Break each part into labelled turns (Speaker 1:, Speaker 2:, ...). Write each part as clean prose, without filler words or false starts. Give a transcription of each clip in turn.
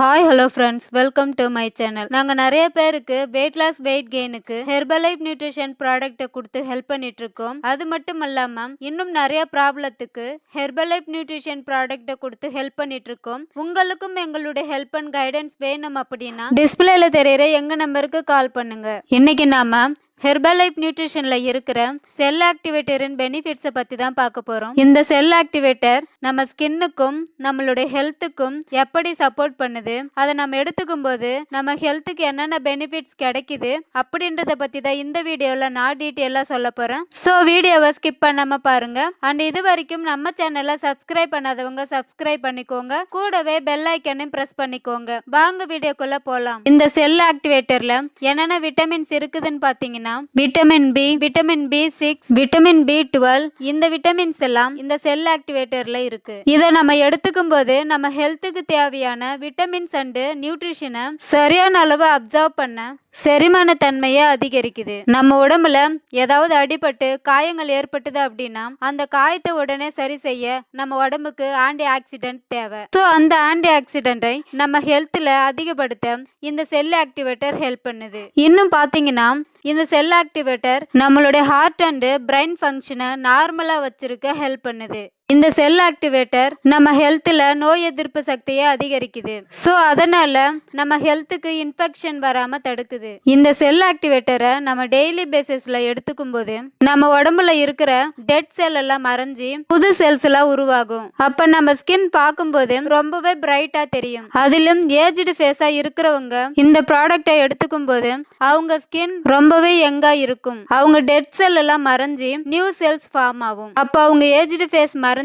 Speaker 1: Hi hello friends, welcome to my channel. நாங்கள் நிறைய பேருக்கு வெயிட் லாஸ் வெயிட் கெயினுக்கு ஹெர்பலைஃப் நியூட்ரிஷன் ப்ராடக்ட்டை கொடுத்து ஹெல்ப் பண்ணிட்டு இருக்கோம். அது மட்டும் இல்லாமல் இன்னும் நிறைய ப்ராப்ளத்துக்கு ஹெர்பலைஃப் நியூட்ரிஷன் ப்ராடக்ட்டை கொடுத்து ஹெல்ப் பண்ணிட்டு இருக்கோம். உங்களுக்கும் எங்களுடைய ஹெல்ப் அண்ட் கைடன்ஸ் வேணும் அப்படின்னா டிஸ்பிளேல தெரியுற எங்க நம்பருக்கு கால் பண்ணுங்க. இன்னைக்கு நாம ஹெர்பலைஃப் நியூட்ரிஷன்ல இருக்கிற செல் ஆக்டிவேட்டரின் பெனிஃபிட்ஸை பற்றி தான் பார்க்க போகிறோம். இந்த செல் ஆக்டிவேட்டர் நம்ம ஸ்கின்னுக்கும் நம்மளுடைய ஹெல்த்துக்கும் எப்படி சப்போர்ட் பண்ணுது, அதை நம்ம எடுத்துக்கும் போது நம்ம ஹெல்த்துக்கு என்னென்ன பெனிஃபிட்ஸ் கிடைக்குது அப்படின்றத பற்றி தான் இந்த வீடியோவில் நான் டீட்டெயிலாக சொல்ல போகிறேன். ஸோ வீடியோவை ஸ்கிப் பண்ணாமல் பாருங்க. அண்ட் இது வரைக்கும் நம்ம சேனலை சப்ஸ்கிரைப் பண்ணாதவங்க சப்ஸ்கிரைப் பண்ணிக்கோங்க, கூடவே பெல் ஐக்கனையும் ப்ரெஸ் பண்ணிக்கோங்க. வாங்க வீடியோக்குள்ள போகலாம். இந்த செல் ஆக்டிவேட்டர்ல என்னென்ன விட்டமின்ஸ் இருக்குதுன்னு பார்த்தீங்கன்னா விட்டமின் பி, விட்டமின் பி6, விட்டமின் பி12, இந்த விட்டமின்ஸ் எல்லாம் இந்த செல் ஆக்டிவேட்டர்ல இருக்கு. இதை நம்ம எடுத்துக்கும் போது நம்ம ஹெல்த்துக்கு தேவையான விட்டமின்ஸ் அண்ட் நியூட்ரிஷனை சரியான அளவு அப்சர்வ் பண்ண செரிமான தன்மையை அதிகரிக்குது. நம்ம உடம்புல ஏதாவது அடிபட்டு காயங்கள் ஏற்பட்டது அப்படின்னா அந்த காயத்தை உடனே சரி செய்ய நம்ம உடம்புக்கு ஆன்டி ஆக்சிடென்ட் தேவை. ஸோ அந்த ஆன்டி ஆக்சிடென்டை நம்ம ஹெல்த்ல அதிகப்படுத்த இந்த செல் ஆக்டிவேட்டர் ஹெல்ப் பண்ணுது. இன்னும் பாத்தீங்கன்னா இந்த செல் ஆக்டிவேட்டர் நம்மளுடைய ஹார்ட் அண்ட் பிரெயின் ஃபங்க்ஷனை நார்மலா வச்சிருக்க ஹெல்ப் பண்ணுது. இந்த செல் ஆக்டிவேட்டர் நம்ம ஹெல்த்தில் நோய் எதிர்ப்பு சக்தியை அதிகரிக்குது. ஸோ அதனால நம்ம ஹெல்த்துக்கு இன்ஃபெக்ஷன் வராம தடுக்குது. இந்த செல் ஆக்டிவேட்டரை நம்ம டெய்லி பேசிஸ்ல எடுத்துக்கும் போது நம்ம உடம்புல இருக்கிற டெட் செல் எல்லாம் மறைஞ்சி புது செல்ஸ் எல்லாம் உருவாகும். அப்ப நம்ம ஸ்கின் பார்க்கும்போது ரொம்பவே பிரைட்டா தெரியும். அதிலும் ஏஜ்டு ஃபேஸா இருக்கிறவங்க இந்த ப்ராடக்டை எடுத்துக்கும் போது அவங்க ஸ்கின் ரொம்பவே யங்கா இருக்கும். அவங்க டெட் செல் எல்லாம் மறைஞ்சி நியூ செல்ஸ் ஃபார்ம் ஆகும். அப்ப அவங்க ஏஜ்டு ஃபேஸ் மறைஞ்சு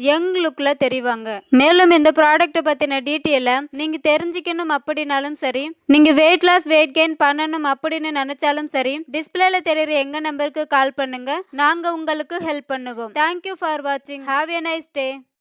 Speaker 1: யங் லுக்ல தெரிவாங்க. மேலும் இந்த ப்ராடக்ட் பத்தின டீட்டெயிலை நீங்க தெரிஞ்சுக்கணும் அப்படின்னாலும் சரி, நீங்க வெயிட் லாஸ் வெயிட் கெயின் பண்ணணும் அப்படின்னு நினைச்சாலும் சரி, டிஸ்பிளேல தெரியுற எங்க நம்பருக்கு கால் பண்ணுங்க. நாங்க உங்களுக்கு ஹெல்ப் பண்ணுவோம். தேங்க்யூ ஃபார் வாட்சிங். Have a nice day.